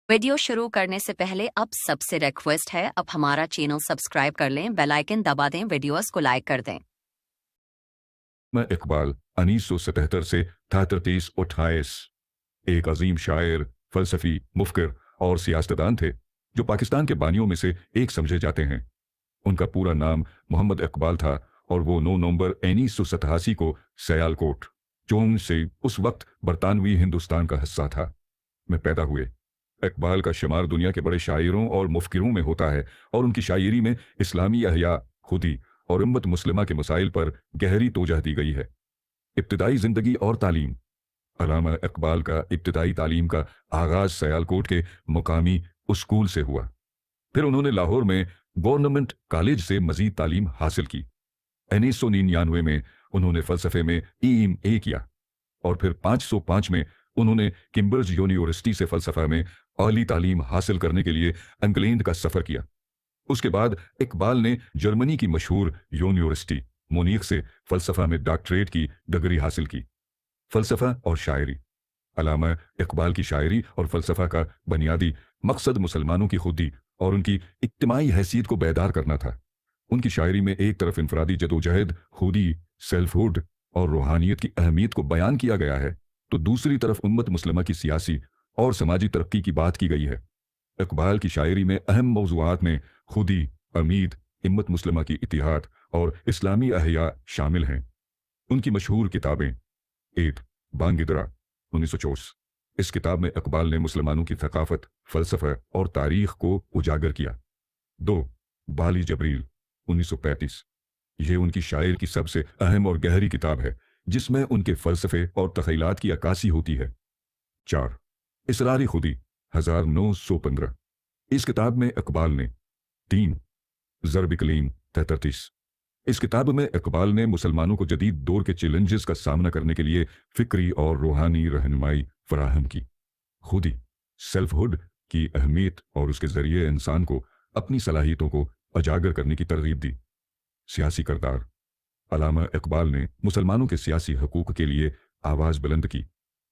Video शुरू करने से पहले अब सबसे रिक्वेस्ट है, अब हमारा चैनल सब्सक्राइब कर लें, बेल आइकन दबा दें, वीडियोस को लाइक कर दें। मैं इकबाल 1977 से था 33-28 एक अजीम शायर, फलसफी, मुफक्किर और सियासतदान थे जो पाकिस्तान के बानियों में से एक समझे जाते हैं। उनका पूरा नाम मोहम्मद इकबाल था और वो 9 नवंबर 1987 को सियालकोट, जो से उस वक्त बरतानवी हिंदुस्तान का हिस्सा था, में पैदा हुए। इकबाल का शुमार दुनिया के बड़े शायरों और मुफक्किरों में होता है और उनकी शायरी में इस्लामी अहया, खुदी और उम्मत मुस्लिमा के मसाइल पर गहरी तोजह दी गई है। इब्तिदाई जिंदगी और तालीम। अल्लामा इकबाल का इब्तिदाई तालीम का आगाज सियालकोट के मुकामी स्कूल से हुआ। फिर उन्होंने लाहौर में गवर्नमेंट कॉलेज से मजीद तालीम हासिल की। 1999 में उन्होंने फ़लसफ़े में EMA किया और फिर 505 में उन्होंने कैम्ब्रिज यूनिवर्सिटी से फ़लसफ़ा में आली तालीम हासिल करने के लिए इंग्लैंड का सफ़र किया। उसके बाद इकबाल ने जर्मनी की मशहूर यूनिवर्सिटी मुनीख से फ़लसफ़ा में डॉक्टरेट की डिग्री हासिल की। फ़लसफ़ा और शायरी। अल्लामा इकबाल की शायरी और फ़लसफ़ा का बुनियादी मकसद मुसलमानों की खुदी और उनकी इज्तिमाई हैसियत को बेदार करना था। उनकी शायरी में एक तरफ इनफरादी जदोजहद, खुदी, सेल्फहुड और रूहानियत की अहमियत को बयान किया गया है, तो दूसरी तरफ उम्मत मुस्लिमा की सियासी और समाजी तरक्की की बात की गई है। इकबाल की शायरी में अहम मौज़ूआत में खुदी, उम्मीद, उम्मत मुस्लिमा की इतिहाद और इस्लामी अहया शामिल हैं। उनकी मशहूर किताबें: 1 बांगिदरा 1924। इस किताब में इकबाल ने मुसलमानों की थकाफत, फ़लसफ़ा और तारीख़ को उजागर किया। 2 बाली जबरील 1935। यह उनकी शायर की सबसे अहम और गहरी किताब है जिसमें उनके फ़लसफ़े और तख़यलात की अक्कासी होती है। 4 इसरारी खुदी 1915। इस किताब में इकबाल ने 3 ज़रब कलीम 33। इस किताब में इकबाल ने मुसलमानों को जदीद दौर के चैलेंजेस का सामना करने के लिए फ़िक्री और रूहानी रहनुमाई फराहम की। खुदी, सेल्फहुड की अहमियत और उसके ज़रिए इंसान को अपनी सलाहियतों को उजागर करने की तरगीब दी। सियासी किरदार। अल्लामा इकबाल ने मुसलमानों के सियासी हकूक़ के लिए आवाज़ बुलंद की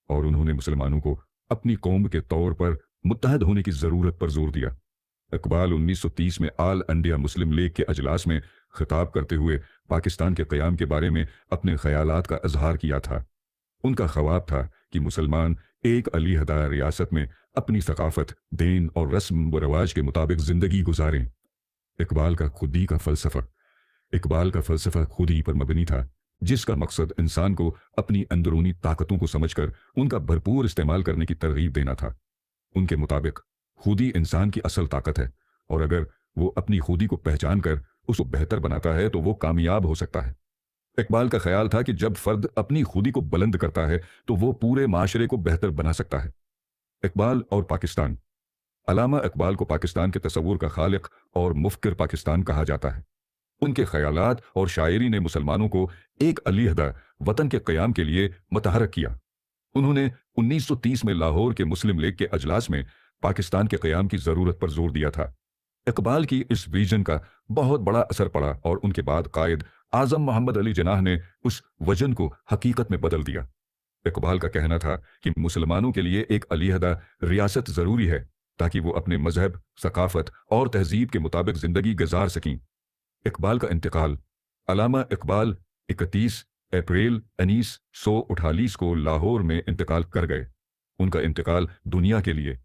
और उन्होंने मुसलमानों को अपनी कौम के तौर पर मुत्तहद होने की ज़रूरत पर जोर दिया। इकबाल 1930 में आल इंडिया मुस्लिम लीग के अजलास में खिताब करते हुए पाकिस्तान के क़याम के बारे में अपने ख्यालात का इजहार किया था। उनका ख्वाब था कि मुसलमान एक अलहदा रियासत में अपनी सकाफत, दीन और रस्म व रवाज के मुताबिक ज़िंदगी गुजारें। इकबाल का खुदी का फ़लसफ़ा। इकबाल का फ़लसफ़ा खुदी पर मबनी था, जिसका मकसद इंसान को अपनी अंदरूनी ताकतों को समझकर उनका भरपूर इस्तेमाल करने की तरगीब देना था। उनके मुताबिक खुदी इंसान की असल ताकत है और अगर वो अपनी खुदी को पहचान कर उसको बेहतर बनाता है तो वो कामयाब हो सकता है। इकबाल का ख्याल था कि जब फ़र्द अपनी खुदी को बुलंद करता है तो वो पूरे माशरे को बेहतर बना सकता है। इकबाल और पाकिस्तान। अल्लामा इकबाल को पाकिस्तान के तसव्वुर का खालिक और मुफ़क्किर पाकिस्तान कहा जाता है। उनके ख्यालात और शायरी ने मुसलमानों को एक अलहदा वतन के क़याम के लिए मतहरक किया। उन्होंने 1930 में लाहौर के मुस्लिम लीग के अजलास में पाकिस्तान के क़याम की ज़रूरत पर जोर दिया था। इकबाल की इस विजन का बहुत बड़ा असर पड़ा और उनके बाद कायद आज़म मोहम्मद अली जिन्नाह ने उस वजन को हकीकत में बदल दिया। इकबाल का कहना था कि मुसलमानों के लिए एक अलहदा रियासत ज़रूरी है ताकि वो अपने मजहब, सकाफत और तहजीब के मुताबिक ज़िंदगी गुजार सकें। इकबाल का इंतकाल। अल्लामा इकबाल 31 अप्रैल 1948 को लाहौर में इंतकाल कर गए। उनका इंतकाल दुनिया के लिए